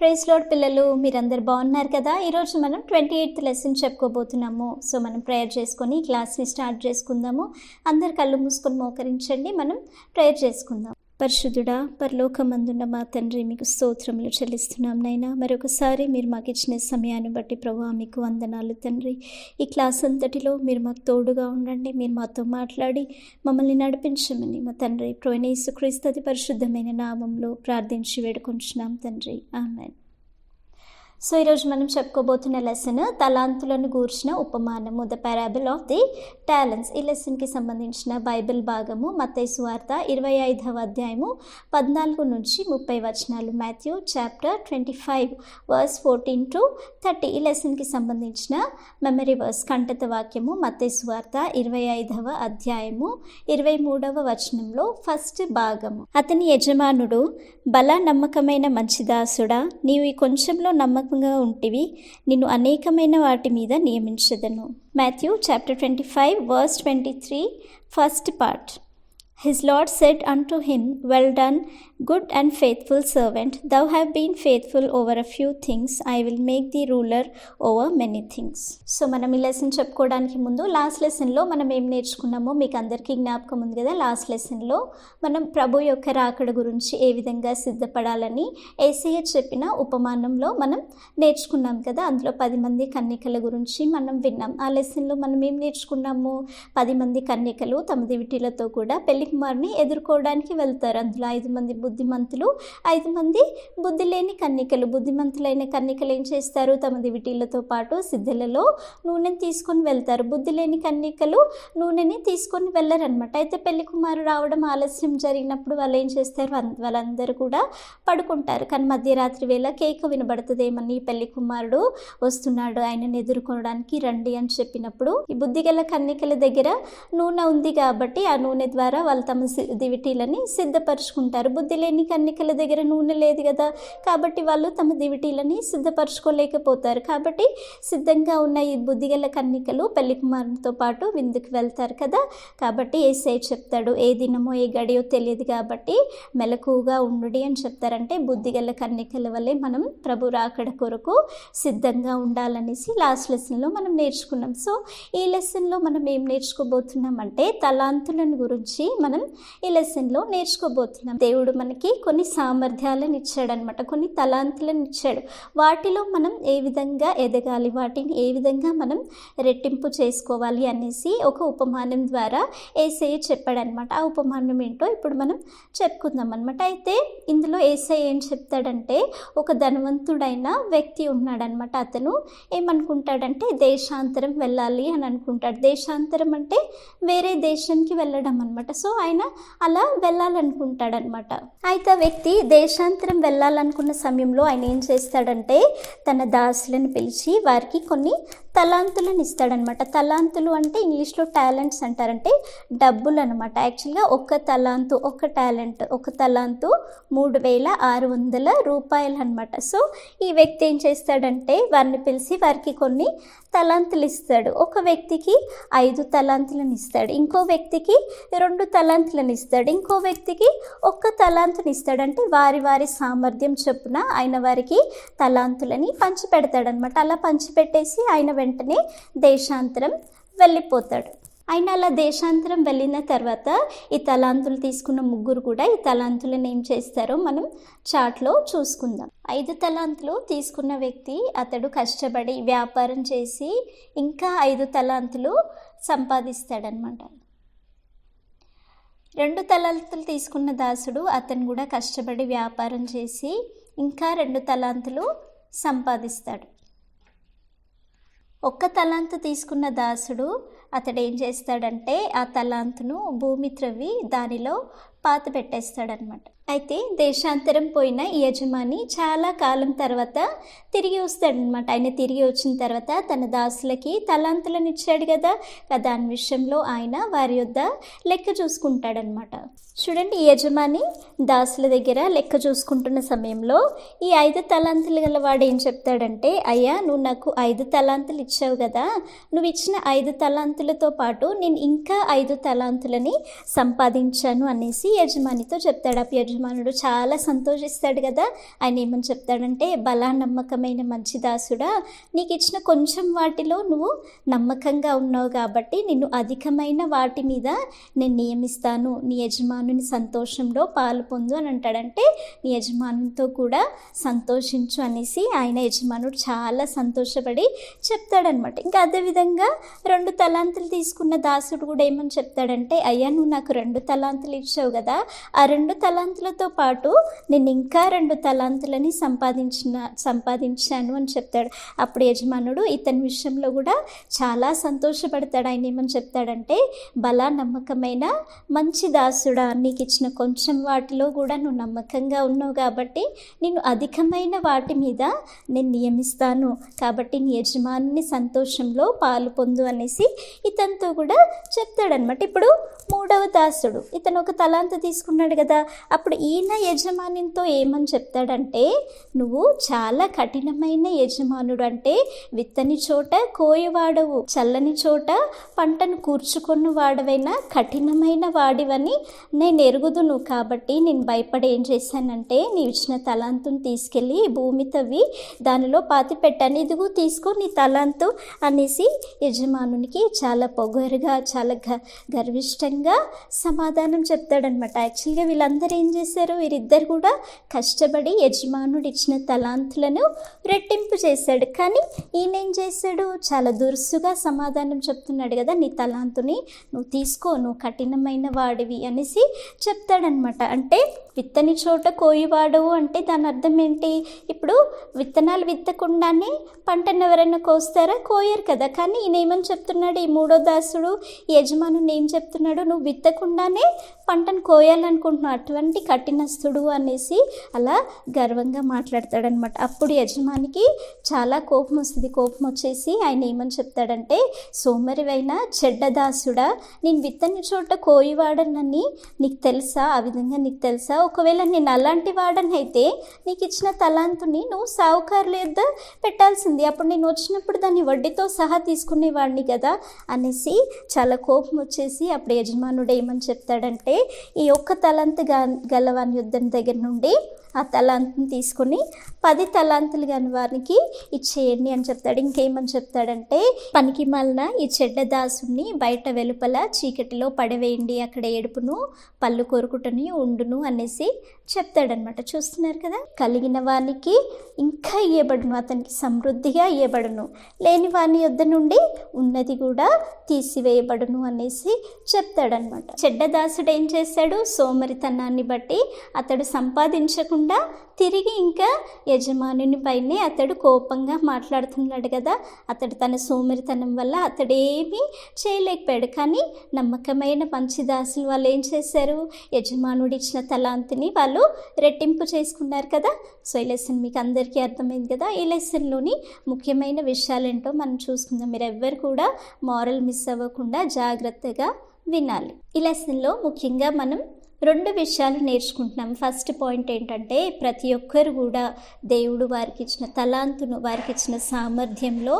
Praise lord పిల్లలు, మీరందరు బాగున్నారు కదా. ఈరోజు మనం 28th లెసన్ చెప్పుకోబోతున్నాము. సో మనం ప్రేయర్ చేసుకొని క్లాస్ని స్టార్ట్ చేసుకుందాము. అందరు కళ్ళు మూసుకొని మోకరించండి. మనం ప్రేయర్ చేసుకుందాం. పరిశుద్ధుడా, పరలోకమందున్న మా తండ్రి, మీకు స్తోత్రములు చెల్లిస్తున్నాం నైనా. మరొకసారి మీరు మాకు ఇచ్చిన సమయాన్ని బట్టి ప్రభువా మీకు వందనాలు తండ్రి. ఈ క్లాస్ అంతటిలో మీరు మాకు తోడుగా ఉండండి. మీరు మాతో మాట్లాడి మమ్మల్ని నడిపించమని మా తండ్రి ప్రభువైన యేసుక్రీస్తు అతి పరిశుద్ధమైన నామంలో ప్రార్థించి వేడుకొంచున్నాం తండ్రి. ఆమేన్. సో ఈరోజు మనం చెప్పుకోబోతున్న లెసన్ తలాంతులను గూర్చిన ఉపమానము, the parable of the talents. ఈ లెసన్కి సంబంధించిన బైబిల్ భాగము మత్తయి సువార్త 25వ అధ్యాయము 14 నుంచి 30 వచనాలు. Matthew chapter 25 verse 14 to 30. ఈ లెసన్కి సంబంధించిన మెమరీ వర్స్, కంఠత వాక్యము మత్తయి సువార్త 25వ అధ్యాయము 23వ వచనంలో ఫస్ట్ భాగము. అతని యజమానుడు, బల నమ్మకమైన మంచి దాసుడా, నీవు ఈ కొంచెంలో నమ్మకంగా ఉంటివి, నిన్ను అనేకమైన వాటి మీద నియమించదను. Matthew chapter 25 verse 23 first part. His Lord said unto him, Well done, good and faithful servant. Thou have been faithful over a few things. I will make thee ruler over many things. So మనం ఈ lesson చెప్పుకోవడానికి ముందు last లెసన్లో మనం ఏం నేర్చుకున్నామో మీకు అందరికీ జ్ఞాపకం ఉంది కదా. లాస్ట్ లెసన్లో మనం ప్రభు యొక్క రాకడ గురించి ఏ విధంగా సిద్ధపడాలని యేసయ్య చెప్పిన ఉపమానంలో మనం నేర్చుకున్నాం కదా. అందులో 10 మంది కన్యకల గురించి మనం విన్నాం. ఆ లెసన్లో మనం ఏం నేర్చుకున్నాము? 10 మంది కన్యకలు తమ దివిటీలతో కూడా పెళ్లి కుమారుని ఎదుర్కోవడానికి వెళ్తారు. అందులో 5 మంది బుద్ధిమంతులు, 5 మంది బుద్ధి లేని కన్యకలు. బుద్ధిమంతులైన కన్యకలు ఏం చేస్తారు? తమ దివిటీలతో పాటు సిద్ధలలో నూనెని తీసుకొని వెళ్తారు. బుద్ధి లేని కన్యకలు నూనెని తీసుకొని వెళ్ళరనమాట. అయితే పెళ్లి కుమారు రావడం ఆలస్యం జరిగినప్పుడు వాళ్ళు ఏం చేస్తారు? వాళ్ళందరూ కూడా పడుకుంటారు. కానీ మధ్యరాత్రి వేళ కేక వినబడుతుందేమని, పెళ్లి కుమారుడు వస్తున్నాడు, ఆయనను ఎదుర్కోవడానికి రండి అని చెప్పినప్పుడు ఈ బుద్ధిగల కన్యకల దగ్గర నూనె ఉంది కాబట్టి ఆ నూనె ద్వారా వాళ్ళు తమ దివిటీలని సిద్ధపరచుకుంటారు. బుద్ధి లేని కన్యకల దగ్గర నూనె లేదు కదా, కాబట్టి వాళ్ళు తమ దివిటీలని సిద్ధపరచుకోలేకపోతారు. కాబట్టి సిద్ధంగా ఉన్న ఈ బుద్ధిగల కన్యకలు పెళ్లి కుమారునితో పాటు విందుకు వెళ్తారు కదా. కాబట్టి యేసయ్య చెప్తాడు, ఏ దినమో ఏ గడియో తెలియదు కాబట్టి మెలకువగా ఉండుడి అని చెప్తారంటే బుద్ధిగల కన్యకల వల్లే మనం ప్రభు రాకడ కొరకు సిద్ధంగా ఉండాలనేసి లాస్ట్ లెసన్లో మనం నేర్చుకున్నాం. సో ఈ లెసన్లో మనం ఏం నేర్చుకోబోతున్నామంటే తలాంతులను గురించి మనం ఈ లెసన్లో నేర్చుకోబోతున్నాం. దేవుడు మనకి కొన్ని సామర్థ్యాలను ఇచ్చాడనమాట, కొన్ని తలాంతులను ఇచ్చాడు. వాటిలో మనం ఏ విధంగా ఎదగాలి, వాటిని ఏ విధంగా మనం రెట్టింపు చేసుకోవాలి అనేసి ఒక ఉపమానం ద్వారా యేసయ్య చెప్పాడనమాట. ఆ ఉపమానం ఏంటో ఇప్పుడు మనం చెప్పుకుందాం అనమాట. అయితే ఇందులో యేసయ్య ఏం చెప్తాడంటే, ఒక ధనవంతుడైన వ్యక్తి ఉన్నాడనమాట. అతను ఏమనుకుంటాడంటే దేశాంతరం వెళ్ళాలి అని అనుకుంటాడు. దేశాంతరం అంటే వేరే దేశానికి వెళ్ళడం అనమాట. సో ఆయన అలా వెళ్ళాలనుకుంటాడనమాట. అయితే ఆ వ్యక్తి దేశాంతరం వెళ్ళాలనుకున్న సమయంలో ఆయన ఏం చేస్తాడంటే తన దాసులను పిలిచి వారికి కొన్ని తలాంతులను ఇస్తాడనమాట. తలాంతులు అంటే ఇంగ్లీష్లో టాలెంట్స్ అంటారంటే డబ్బులు అనమాట. యాక్చువల్గా ఒక తలాంతు 3600 రూపాయలు అనమాట. సో ఈ వ్యక్తి ఏం చేస్తాడంటే వారిని పిలిచి వారికి కొన్ని తలాంతులు ఇస్తాడు. ఒక వ్యక్తికి 5 తలాంతులను ఇస్తాడు, ఇంకో వ్యక్తికి 2 తలాంతులను ఇస్తాడు, ఇంకో వ్యక్తికి 1 తలాంతుని ఇస్తాడు. అంటే వారి వారి సామర్థ్యం చొప్పున ఆయన వారికి తలాంతులని పంచిపెడతాడనమాట. అలా పంచిపెట్టేసి ఆయన వెంటనే దేశాంతరం వెళ్ళిపోతాడు. ఆయన అలా దేశాంతరం వెళ్ళిన తర్వాత ఈ తలాంతులు తీసుకున్న ముగ్గురు కూడా ఈ తలాంతులను ఏం చేస్తారో మనం చాట్లో చూసుకుందాం. 5 తలాంతులు తీసుకున్న వ్యక్తి అతడు కష్టపడి వ్యాపారం చేసి ఇంకా 5 తలాంతులు సంపాదిస్తాడనమాట. 2 తలాంతులు తీసుకున్న దాసుడు అతను కూడా కష్టపడి వ్యాపారం చేసి ఇంకా 2 తలాంతులు సంపాదిస్తాడు. 1 తలాంతు తీసుకున్న దాసుడు అతడు ఏం చేస్తాడంటే ఆ తలాంతును భూమి త్రవ్వి దానిలో పాత పెట్టేస్తాడనమాట. అయితే దేశాంతరం పోయిన ఈ యజమాని చాలా కాలం తర్వాత తిరిగి వస్తాడనమాట. ఆయన తిరిగి వచ్చిన తర్వాత తన దాసులకి తలాంతులను ఇచ్చాడు కదా, దాని విషయంలో ఆయన వారి యొద్ద లెక్క చూసుకుంటాడనమాట. చూడండి, ఈ యజమాని దాసుల దగ్గర లెక్క చూసుకుంటున్న సమయంలో ఈ 5 తలాంతులు గల వాడు ఏం చెప్తాడంటే, అయ్యా నువ్వు నాకు 5 తలాంతులు ఇచ్చావు కదా, నువ్వు ఇచ్చిన 5 తలాంతులతో పాటు నేను ఇంకా 5 తలాంతులని సంపాదించాను అనేసి యజమానితో చెప్తాడు. ఆ యజమానుడు చాలా సంతోషిస్తాడు కదా. ఆయన ఏమని చెప్తాడంటే, బలా నమ్మకమైన మంచి దాసుడా, నీకు ఇచ్చిన కొంచెం వాటిలో నువ్వు నమ్మకంగా ఉన్నావు కాబట్టి నిన్ను అధికమైన వాటి మీద నేను నియమిస్తాను, నీ యజమానుని సంతోషంలో పాలు పొందు అని అంటాడంటే నీ యజమానునితో కూడా సంతోషించు అనేసి ఆయన యజమానుడు చాలా సంతోషపడి చెప్తాడనమాట. ఇంకా అదేవిధంగా 2 తలాంతులు తీసుకున్న దాసుడు కూడా ఏమని చెప్తాడంటే, అయ్యా నువ్వు నాకు 2 తలాంతులు ఇచ్చావు కదా, ఆ 2 తలాంతులతో పాటు నేను ఇంకా 2 తలాంతులని సంపాదించాను అని చెప్తాడు. అప్పుడు యజమానుడు ఇతని విషయంలో కూడా చాలా సంతోషపడతాడు. ఆయన ఏమని చెప్తాడంటే, బలా నమ్మకమైన మంచి దాసుడా, నీకు ఇచ్చిన కొంచెం వాటిలో కూడా నువ్వు నమ్మకంగా ఉన్నావు కాబట్టి నేను అధికమైన వాటి మీద నేను నియమిస్తాను, కాబట్టి నీ యజమాని సంతోషంలో పాలు పొందు అనేసి ఇతనితో కూడా చెప్తాడనమాట. ఇప్పుడు 3వ దాసుడు, ఇతను 1 తలాంతు తీసుకున్నాడు కదా. అప్పుడు ఈయన యజమానితో ఏమని చెప్తాడంటే, నువ్వు చాలా కఠినమైన యజమానుడు, అంటే విత్తని చోట కోయవాడవు, చల్లని చోట పంటను కూర్చుకొని వాడవైనా కఠినమైన వాడివని నేను ఎరుగుదును. కాబట్టి నేను భయపడి ఏం చేశానంటే, నీవు ఇచ్చిన తలాంతుని తీసుకెళ్ళి భూమి తవ్వి దానిలో పాతి పెట్టాను, ఇదిగో తీసుకో నీ తలాంతు అనేసి యజమానునికి చాలా పొగరుగా చాలా గర్విష్టంగా సమాధానం చెప్తాడనమాట. యాక్చువల్గా వీళ్ళందరూ ఏం చేశారు, వీరిద్దరు కూడా కష్టపడి యజమానుడు ఇచ్చిన తలాంతులను రెట్టింపు చేశాడు. కానీ ఈయన ఏం చేశాడు, చాలా దురుసుగా సమాధానం చెప్తున్నాడు కదా, నీ తలాంతుని నువ్వు తీసుకో, నువ్వు కఠినమైన వాడివి అనేసి చెప్తాడనమాట. అంటే విత్తని చోట కోయివాడవు అంటే దాని అర్థం ఏంటి, ఇప్పుడు విత్తనాలు విత్తకుండానే పంటను ఎవరైనా కోస్తారా, కోయరు కదా. కానీ ఈయన ఏమని చెప్తున్నాడు, ఈ 3వ దాసుడు యజమానుని ఏం చెప్తున్నాడు, నువ్వు విత్తకుండానే పంటను కోయాలనుకుంటున్నావు, అటువంటి కఠినస్తుడు అనేసి అలా గర్వంగా మాట్లాడతాడనమాట. అప్పుడు యజమానికి చాలా కోపం వస్తుంది. కోపం వచ్చేసి ఆయన ఏమని చెప్తాడంటే, సోమరివైన చెడ్డదాసుడా, నేను విత్తని చోట కోయివాడనని నీకు తెలుసా, ఆ విధంగా నీకు తెలుసా, ఒకవేళ నేను అలాంటి వాడనైతే నీకు ఇచ్చిన తలాంతుని నువ్వు సావుకారుల యొద్ద పెట్టాల్సింది, అప్పుడు నేను వచ్చినప్పుడు దాన్ని వడ్డీతో సహా తీసుకునేవాడిని కదా అనేసి చాలా కోపం వచ్చేసి అప్పుడు యజమానుడు ఏమని చెప్తాడంటే, ఈ 1 తలాంతు గలవాని యుద్ధం దగ్గర నుండి ఆ తలాంతుని తీసుకొని 10 తలాంతులు కాని వారికి ఇచ్చేయండి అని చెప్తాడు. ఇంకేమని చెప్తాడంటే, పనికి మాలిన ఈ చెడ్డ దాసుని బయట వెలుపల చీకటిలో పడవేయండి, అక్కడ ఏడుపును పళ్ళు కొరుకుటని ఉండును అనేసి చెప్తాడనమాట. చూస్తున్నారు కదా, కలిగిన వానికి ఇంకా ఇయ్యబడును, అతనికి సమృద్ధిగా ఇయ్యబడును, లేని వాని యొద్ద నుండి ఉన్నది కూడా తీసివేయబడును అనేసి చెప్తాడనమాట. చెడ్డదాసుడు ఏం చేశాడు, సోమరితనాన్ని బట్టి అతడు సంపాదించకుండా తిరిగి ఇంకా యజమానుని పైనే అతడు కోపంగా మాట్లాడుతున్నాడు కదా. అతడు తన సోమరితనం వల్ల అతడేమీ చేయలేకపోయాడు. కానీ నమ్మకమైన మంచి దాసులు వాళ్ళు ఏం చేశారు, యజమానుడు ఇచ్చిన తలాంతిని వాళ్ళు రెట్టింపు చేసుకున్నారు కదా. సో ఈ లెసన్ మీకు అందరికీ అర్థమైంది కదా. ఈ లెసన్లోని ముఖ్యమైన విషయాలు ఏంటో మనం చూసుకుందాం. మీరు ఎవ్వరు కూడా మారల్ మిస్ అవ్వకుండా జాగ్రత్తగా వినాలి. ఈ లెసన్లో ముఖ్యంగా మనం 2 విషయాలు నేర్చుకుంటున్నాం. ఫస్ట్ పాయింట్ ఏంటంటే, ప్రతి ఒక్కరు కూడా దేవుడు వారికి ఇచ్చిన తలాంతును, వారికి ఇచ్చిన సామర్థ్యంలో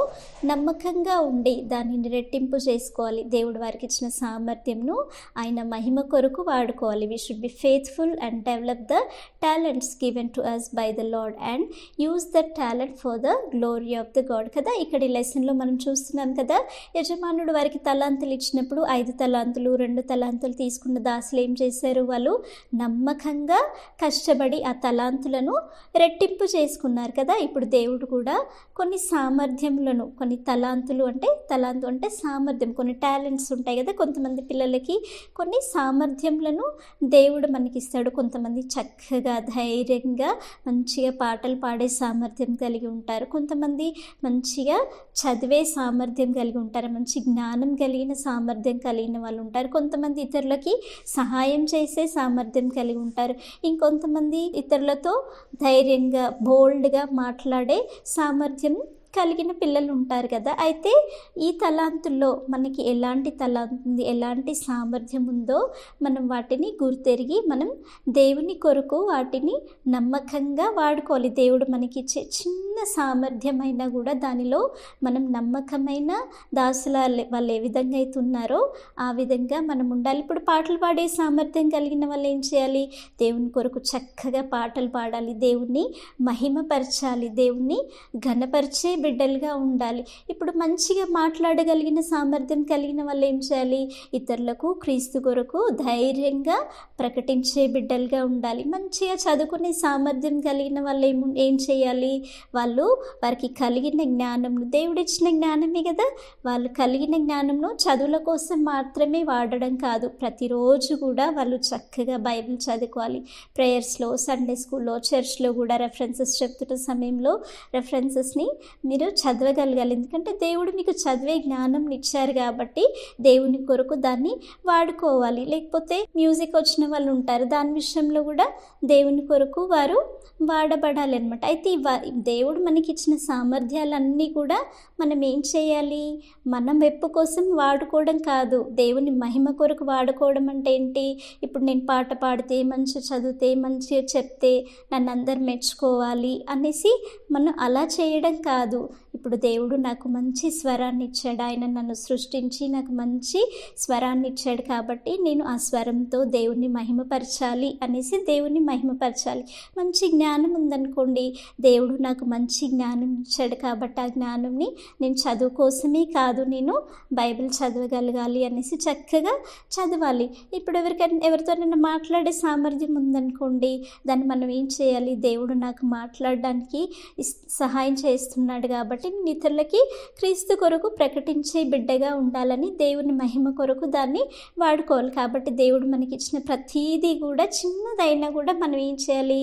నమ్మకంగా ఉండి దానిని రెట్టింపు చేసుకోవాలి. దేవుడు వారికి ఇచ్చిన సామర్థ్యంను ఆయన మహిమ కొరకు వాడుకోవాలి. We should be faithful and develop the talents given to us by the lord and use the talent for the glory of the god కదా. ఇక్కడ ఈ లెసన్లో మనం చూస్తున్నాం కదా, యజమానుడు వారికి తలాంతులు ఇచ్చినప్పుడు 5 తలాంతులు 2 తలాంతులు తీసుకున్న దాసులు ఏం చేశారు, వాళ్ళు నమ్మకంగా కష్టపడి ఆ తలాంతులను రెట్టింపు చేసుకున్నారు కదా. ఇప్పుడు దేవుడు కూడా కొన్ని సామర్థ్యములను, కొన్ని తలాంతు అంటే సామర్థ్యం, కొన్ని టాలెంట్స్ ఉంటాయి కదా. కొంతమంది పిల్లలకి కొన్ని సామర్థ్యములను దేవుడు మనకి ఇస్తాడు. కొంతమంది చక్కగా ధైర్యంగా మంచిగా పాటలు పాడే సామర్థ్యం కలిగి ఉంటారు. కొంతమంది మంచిగా చదివే సామర్థ్యం కలిగి ఉంటారు. మంచి జ్ఞానం కలిగిన సామర్థ్యం కలిగిన వాళ్ళు ఉంటారు. కొంతమంది ఇతరులకి సహాయం చేసే సామర్థ్యం కలిగి ఉంటారు. ఇంకొంతమంది ఇతరులతో ధైర్యంగా బోల్డ్గా మాట్లాడే సామర్థ్యం కలిగిన పిల్లలు ఉంటారు కదా. అయితే ఈ తలాంతుల్లో మనకి ఎలాంటి తలాంత్ ఉంది, ఎలాంటి సామర్థ్యం ఉందో మనం వాటిని గుర్తెరిగి మనం దేవుని కొరకు వాటిని నమ్మకంగా వాడుకోవాలి. దేవుడు మనకిచ్చే చిన్న సామర్థ్యమైనా కూడా దానిలో మనం నమ్మకమైన దాసుల వాళ్ళు ఏ విధంగా అయితే ఉన్నారో ఆ విధంగా మనం ఉండాలి. ఇప్పుడు పాటలు పాడే సామర్థ్యం కలిగిన వాళ్ళు ఏం చేయాలి? దేవుని కొరకు చక్కగా పాటలు పాడాలి, దేవుణ్ణి మహిమపరచాలి, దేవుణ్ణి ఘనపరిచే బిడ్డలుగా ఉండాలి. ఇప్పుడు మంచిగా మాట్లాడగలిగిన సామర్థ్యం కలిగిన వాళ్ళు ఏం చేయాలి? ఇతరులకు క్రీస్తు కొరకు ధైర్యంగా ప్రకటించే బిడ్డలుగా ఉండాలి. మంచిగా చదువుకునే సామర్థ్యం కలిగిన వాళ్ళు ఏం చేయాలి? వారికి కలిగిన జ్ఞానంను, దేవుడిచ్చిన జ్ఞానమే కదా, వాళ్ళు కలిగిన జ్ఞానంను చదువుల కోసం మాత్రమే వాడడం కాదు, ప్రతిరోజు కూడా వాళ్ళు చక్కగా బైబిల్ చదువుకోవాలి. ప్రేయర్స్లో, సండే స్కూల్లో, చర్చ్లో కూడా రెఫరెన్సెస్ చెప్తున్న సమయంలో రెఫరెన్సెస్ని మీరు చదవగలగాలి. ఎందుకంటే దేవుడు మీకు చదివే జ్ఞానం ఇచ్చారు కాబట్టి దేవుని కొరకు దాన్ని వాడుకోవాలి. లేకపోతే మ్యూజిక్ వచ్చిన వాళ్ళు ఉంటారు, దాని విషయంలో కూడా దేవుని కొరకు వారు వాడబడాలి అనమాట. అయితే దేవుడు మనకి ఇచ్చిన సామర్థ్యాలన్నీ కూడా మనం ఏం చేయాలి? మన మెప్పు కోసం వాడుకోవడం కాదు, దేవుని మహిమ కొరకు వాడుకోవడం. అంటే ఏంటి? ఇప్పుడు నేను పాట పాడితే, మంచిగా చదివితే, మంచిగా చెప్తే నన్ను అందరు మెచ్చుకోవాలి అనేసి మనం అలా చేయడం కాదు. ఇప్పుడు దేవుడు నాకు మంచి స్వరాన్ని ఇచ్చాడు, ఆయన నన్ను సృష్టించి నాకు మంచి స్వరాన్ని ఇచ్చాడు కాబట్టి నేను ఆ స్వరంతో దేవుణ్ణి మహిమపరచాలి అనేసి దేవుణ్ణి మహిమపరచాలి. మంచి జ్ఞానం ఉందనుకోండి, దేవుడు నాకు మంచి జ్ఞానం ఇచ్చాడు కాబట్టి ఆ జ్ఞానంని నేను చదువు కోసమే కాదు, నేను బైబిల్ చదవగలగాలి అనేసి చక్కగా చదవాలి. ఇప్పుడు ఎవరితోనైనా మాట్లాడే సామర్థ్యం ఉందనుకోండి, దాన్ని మనం ఏం చేయాలి? దేవుడు నాకు మాట్లాడడానికి సహాయం చేస్తున్నాడు కాబట్టి నేను ఇతరులకి క్రీస్తు కొరకు ప్రకటించే బిడ్డగా ఉండాలని దేవుని మహిమ కొరకు దాన్ని వాడుకోవాలి. కాబట్టి దేవుడు మనకి ఇచ్చిన ప్రతీదీ కూడా చిన్నదైనా కూడా మనం ఏం చేయాలి?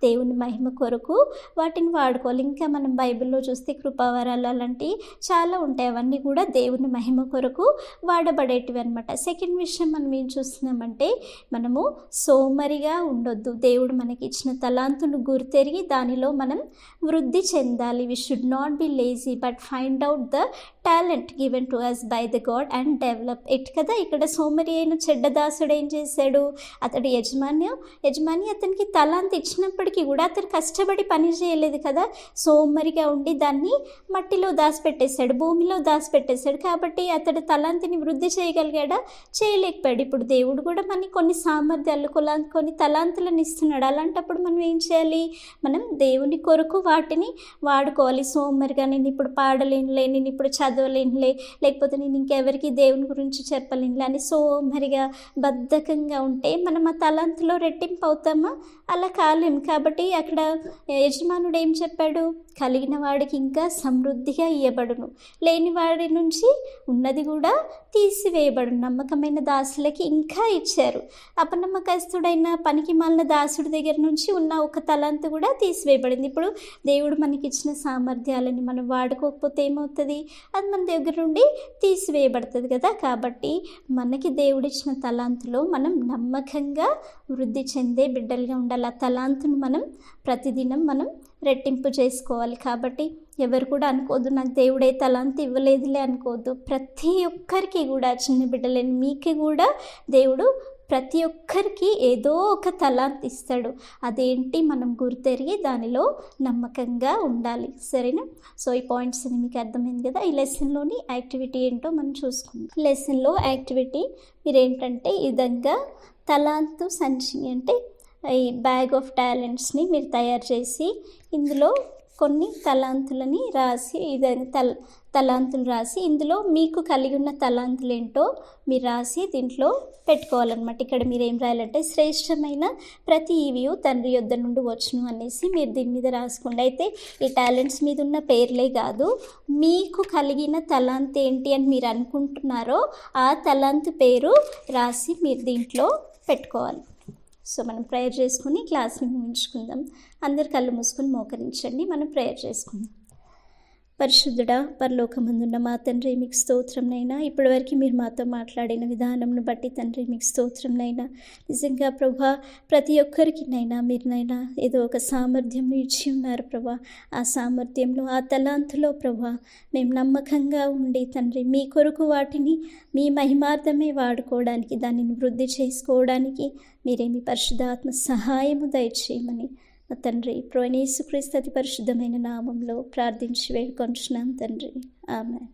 దేవుని మహిమ కొరకు వాటిని వాడుకోవాలి. ఇంకా మనం బైబిల్లో చూస్తే కృపావరాలు అలాంటివి చాలా ఉంటాయి, అవన్నీ కూడా దేవుని మహిమ కొరకు వాడబడేటివి అనమాట. సెకండ్ విషయం మనం ఏం చూస్తున్నామంటే, మనము సోమరిగా ఉండొద్దు. దేవుడు మనకి ఇచ్చిన తలాంతును గుర్తెరిగి దానిలో మనం వృద్ధి చెందాలి. We should not be lazy but find out the talent given to us by the god and develop it కదా. ఇక్కడ సోమరి అయిన చెడ్డదాసుడు ఏం చేశాడు? అతడు యజమాని అతనికి తలాంత్ ఇచ్చినప్పటికీ కూడా అతను కష్టపడి పని చేయలేదు కదా, సోమరిగా ఉండి దాన్ని మట్టిలో దాచిపెట్టేశాడు, భూమిలో దాచిపెట్టేశాడు. కాబట్టి అతడు తలాంతిని వృద్ధి చేయగలిగాడా? చేయలేకపోయాడు. ఇప్పుడు దేవుడు కూడా మనకి కొన్ని సామర్థ్యాలు, కొన్ని తలాంతులను ఇస్తున్నాడు. అలాంటప్పుడు మనం ఏం చేయాలి? మనం దేవుని కొరకు వాటిని వాడుకోవాలి. సోమరిగా నేను ఇప్పుడు పాడలేనులే, నేను ఇప్పుడు చదవలేనులే, లేకపోతే నేను ఇంకెవరికి దేవుని గురించి చెప్పలేనులే అని సోమరిగా బద్ధకంగా ఉంటే మనం ఆ తలాంతులో రెట్టింపు అవుతామా? అలా కాలేం. కాబట్టి అక్కడ యజమానుడు ఏం చెప్పాడు? కలిగిన వాడికి ఇంకా సమృద్ధిగా ఇవ్వబడును, లేని వాడి నుంచి ఉన్నది కూడా తీసివేయబడును. నమ్మకమైన దాసులకి ఇంకా ఇచ్చారు, అపనమ్మకస్తుడైన పనికి మాలిన దాసుడి దగ్గర నుంచి ఉన్న ఒక తలాంతు కూడా తీసివేయబడింది. ఇప్పుడు దేవుడు మనకి ఇచ్చిన సామర్థ్యాలని మనం వాడుకోకపోతే ఏమవుతుంది? అది మన దగ్గర నుండి తీసివేయబడుతుంది కదా. కాబట్టి మనకి దేవుడిచ్చిన తలాంతులో మనం నమ్మకంగా వృద్ధి చెందే బిడ్డలుగా ఉండాలి. ఆ తలాంతును మనం ప్రతిదినం మనం రెట్టింపు చేసుకోవాలి. కాబట్టి ఎవరు కూడా అనుకోవద్దు నాకు దేవుడే తలాంతు ఇవ్వలేదులే అనుకోవద్దు. ప్రతి ఒక్కరికి కూడా, చిన్న బిడ్డలేని మీకు కూడా దేవుడు ప్రతి ఒక్కరికి ఏదో ఒక తలాంత్ ఇస్తాడు. అదేంటి మనం గుర్తెరిగి దానిలో నమ్మకంగా ఉండాలి. సరేనా? సో ఈ పాయింట్స్ అని మీకు అర్థమైంది కదా. ఈ లెసన్లోని యాక్టివిటీ ఏంటో మనం చూసుకుందాం. లెసన్లో యాక్టివిటీ మీరేంటంటే ఈ విధంగా తలాంతు సంచి అంటే ఈ బ్యాగ్ ఆఫ్ టాలెంట్స్ని మీరు తయారు చేసి ఇందులో కొన్ని తలాంతులని రాసి తలాంతులు రాసి ఇందులో మీకు కలిగి ఉన్న తలాంతులు ఏంటో మీరు రాసి దీంట్లో పెట్టుకోవాలన్నమాట. ఇక్కడ మీరు ఏం రాయాలంటే శ్రేష్టమైన ప్రతి ఈవియు తండ్రి యొద్ద నుండి వచ్చును అనేసి మీరు దీని మీద రాసుకోండి. అయితే ఈ టాలెంట్స్ మీద ఉన్న పేర్లే కాదు, మీకు కలిగిన తలాంత్ ఏంటి అని మీరు అనుకుంటున్నారో ఆ తలాంతు పేరు రాసి మీరు దీంట్లో పెట్టుకోవాలి. సో మనం ప్రేయర్ చేసుకుని క్లాస్ని ముగించుకుందాం. అందరు కళ్ళు మూసుకొని మోకరించండి, మనం ప్రేయర్ చేసుకుందాం. పరిశుద్ధుడా, పరలోకమందున్న మా తండ్రి, మీకు స్తోత్రం నైనా. ఇప్పటివరకు మీరు మాతో మాట్లాడిన విధానంను బట్టి తండ్రి మీకు స్తోత్రం నైనా. నిజంగా ప్రభా, ప్రతి ఒక్కరికి నైనా మీరు నైనా ఏదో ఒక సామర్థ్యం ఇచ్చి ఉన్నారు ప్రభా. ఆ సామర్థ్యంలో, ఆ తలాంతులో ప్రభా మేము నమ్మకంగా ఉండి తండ్రి మీ కొరకు వాటిని మీ మహిమార్థమే వాడుకోవడానికి, దానిని వృద్ధి చేసుకోవడానికి మీరే మీ పరిశుద్ధాత్మ సహాయము దయచేయమని నా తండ్రి ప్రభువైన యేసుక్రీస్తు అతి పరిశుద్ధమైన నామంలో ప్రార్థించి వేడుకొంచున్నాం తండ్రి. ఆమేన్.